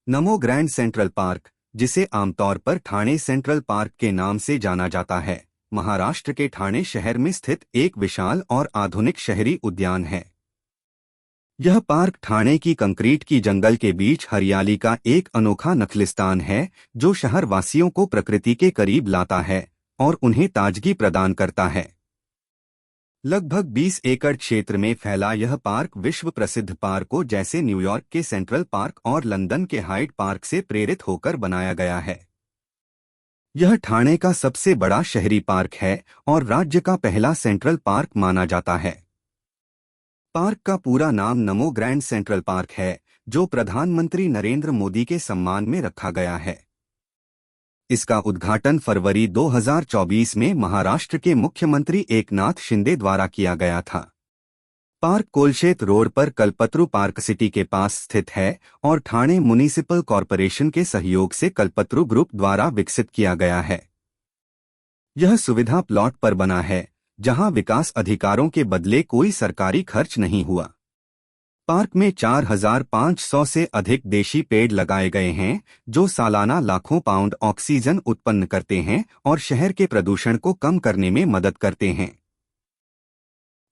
नमो grand central park, जिसे आमतौर पर ठाणे सेंट्रल पार्क के नाम से जाना जाता है, महाराष्ट्र के ठाणे शहर में स्थित एक विशाल और आधुनिक शहरी उद्यान है। यह पार्क ठाणे की कंक्रीट की जंगल के बीच हरियाली का एक अनोखा नखलिस्तान है, जो शहर वासियों को प्रकृति के करीब लाता है और उन्हें ताजगी प्रदान करता है। लगभग 20 एकड़ क्षेत्र में फैला यह पार्क विश्व प्रसिद्ध पार्कों जैसे न्यूयॉर्क के सेंट्रल पार्क और लंदन के हाइड पार्क से प्रेरित होकर बनाया गया है। यह ठाणे का सबसे बड़ा शहरी पार्क है और राज्य का पहला सेंट्रल पार्क माना जाता है। पार्क का पूरा नाम नमो ग्रैंड सेंट्रल पार्क है, जो प्रधानमंत्री नरेंद्र मोदी के सम्मान में रखा गया है। इसका उद्घाटन फरवरी 2024 में महाराष्ट्र के मुख्यमंत्री एकनाथ शिंदे द्वारा किया गया था। पार्क कोलशेत रोड पर कल्पतरु पार्क सिटी के पास स्थित है और ठाणे म्युनिसिपल कॉरपोरेशन के सहयोग से कल्पतरु ग्रुप द्वारा विकसित किया गया है। यह सुविधा प्लॉट पर बना है, जहां विकास अधिकारों के बदले कोई सरकारी खर्च नहीं हुआ। पार्क में 4,500 से अधिक देशी पेड़ लगाए गए हैं, जो सालाना लाखों पाउंड ऑक्सीजन उत्पन्न करते हैं और शहर के प्रदूषण को कम करने में मदद करते हैं।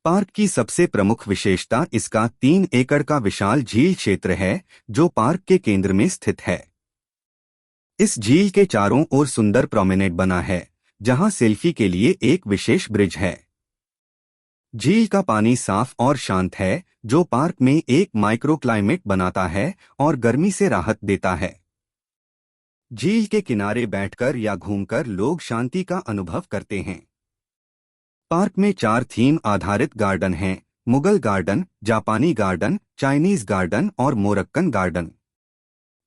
पार्क की सबसे प्रमुख विशेषता इसका 3 एकड़ का विशाल झील क्षेत्र है, जो पार्क के केंद्र में स्थित है। इस झील के चारों ओर सुंदर प्रोमेनेड बना है, जहां सेल्फी के लिए एक विशेष ब्रिज है। झील का पानी साफ और शांत है, जो पार्क में एक माइक्रोक्लाइमेट बनाता है और गर्मी से राहत देता है। झील के किनारे बैठकर या घूमकर लोग शांति का अनुभव करते हैं। पार्क में 4 थीम आधारित गार्डन हैं: मुगल गार्डन, जापानी गार्डन, चाइनीज गार्डन और मोरक्कन गार्डन।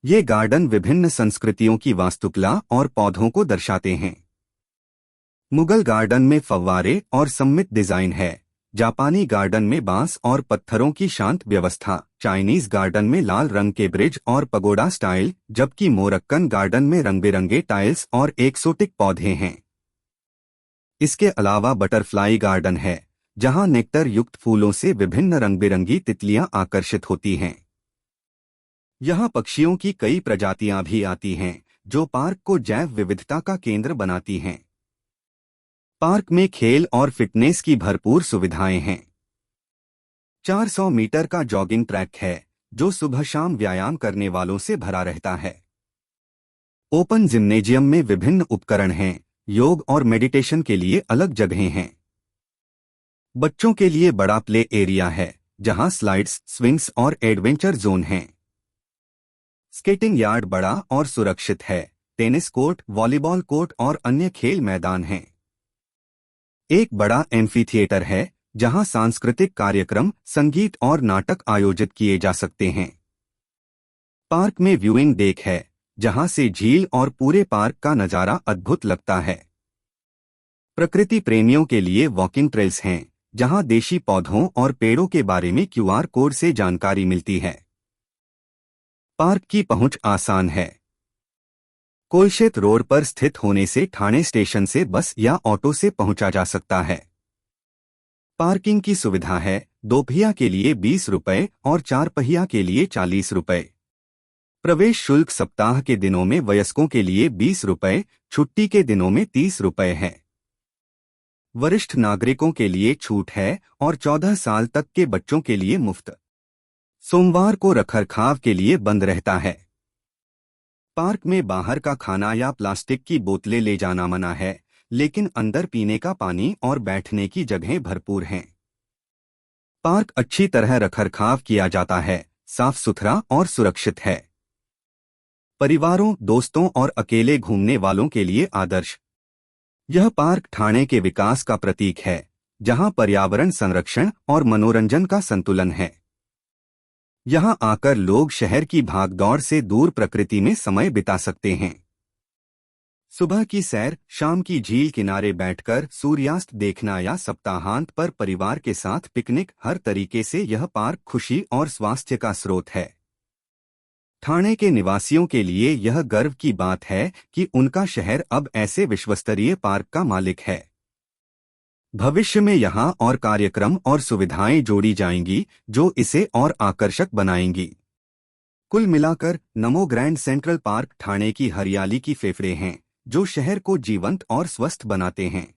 ये गार्डन विभिन्न संस्कृतियों की वास्तुकला और पौधों को दर्शाते हैं। मुगल गार्डन में फव्वारे और सममित डिजाइन है, जापानी गार्डन में बांस और पत्थरों की शांत व्यवस्था, चाइनीज गार्डन में लाल रंग के ब्रिज और पगोडा स्टाइल, जबकि मोरक्कन गार्डन में रंग बिरंगे टाइल्स और एक्सोटिक पौधे हैं। इसके अलावा बटरफ्लाई गार्डन है, जहां नेक्टर युक्त फूलों से विभिन्न रंग बिरंगी तितलियां आकर्षित होती हैं। यहां पक्षियों की कई प्रजातियां भी आती हैं, जो पार्क को जैव विविधता का केंद्र बनाती हैं। पार्क में खेल और फिटनेस की भरपूर सुविधाएं हैं। 400 मीटर का जॉगिंग ट्रैक है, जो सुबह शाम व्यायाम करने वालों से भरा रहता है। ओपन जिम्नेजियम में विभिन्न उपकरण हैं, योग और मेडिटेशन के लिए अलग जगहें हैं। बच्चों के लिए बड़ा प्ले एरिया है, जहां स्लाइड्स, स्विंग्स और एडवेंचर जोन हैं। स्केटिंग यार्ड बड़ा और सुरक्षित है। टेनिस कोर्ट, वॉलीबॉल कोर्ट और अन्य खेल मैदान हैं। एक बड़ा एम्फीथिएटर है, जहां सांस्कृतिक कार्यक्रम, संगीत और नाटक आयोजित किए जा सकते हैं। पार्क में व्यूइंग डेक है, जहां से झील और पूरे पार्क का नजारा अद्भुत लगता है। प्रकृति प्रेमियों के लिए वॉकिंग ट्रेल्स हैं, जहां देशी पौधों और पेड़ों के बारे में QR कोड से जानकारी मिलती है। पार्क की पहुंच आसान है। कोलशेत रोड पर स्थित होने से ठाणे स्टेशन से बस या ऑटो से पहुंचा जा सकता है। पार्किंग की सुविधा है, 2 पहिया के लिए 20 रुपये और 4 पहिया के लिए 40 रुपये। प्रवेश शुल्क सप्ताह के दिनों में वयस्कों के लिए 20 रुपये, छुट्टी के दिनों में 30 रुपये है। वरिष्ठ नागरिकों के लिए छूट है और 14 साल तक के बच्चों के लिए मुफ्त। सोमवार को रखरखाव के लिए बंद रहता है। पार्क में बाहर का खाना या प्लास्टिक की बोतलें ले जाना मना है, लेकिन अंदर पीने का पानी और बैठने की जगहें भरपूर हैं। पार्क अच्छी तरह रखरखाव किया जाता है, साफ सुथरा और सुरक्षित है। परिवारों, दोस्तों और अकेले घूमने वालों के लिए आदर्श। यह पार्क ठाणे के विकास का प्रतीक है, जहां पर्यावरण संरक्षण और मनोरंजन का संतुलन है। यहां आकर लोग शहर की भागदौड़ से दूर प्रकृति में समय बिता सकते हैं। सुबह की सैर, शाम की झील किनारे बैठकर सूर्यास्त देखना या सप्ताहांत पर परिवार के साथ पिकनिक, हर तरीके से यह पार्क खुशी और स्वास्थ्य का स्रोत है। ठाणे के निवासियों के लिए यह गर्व की बात है कि उनका शहर अब ऐसे विश्वस्तरीय पार्क का मालिक है। भविष्य में यहाँ और कार्यक्रम और सुविधाएं जोड़ी जाएंगी, जो इसे और आकर्षक बनाएंगी। कुल मिलाकर नमो ग्रैंड सेंट्रल पार्क ठाणे की हरियाली की फेफड़े हैं, जो शहर को जीवंत और स्वस्थ बनाते हैं।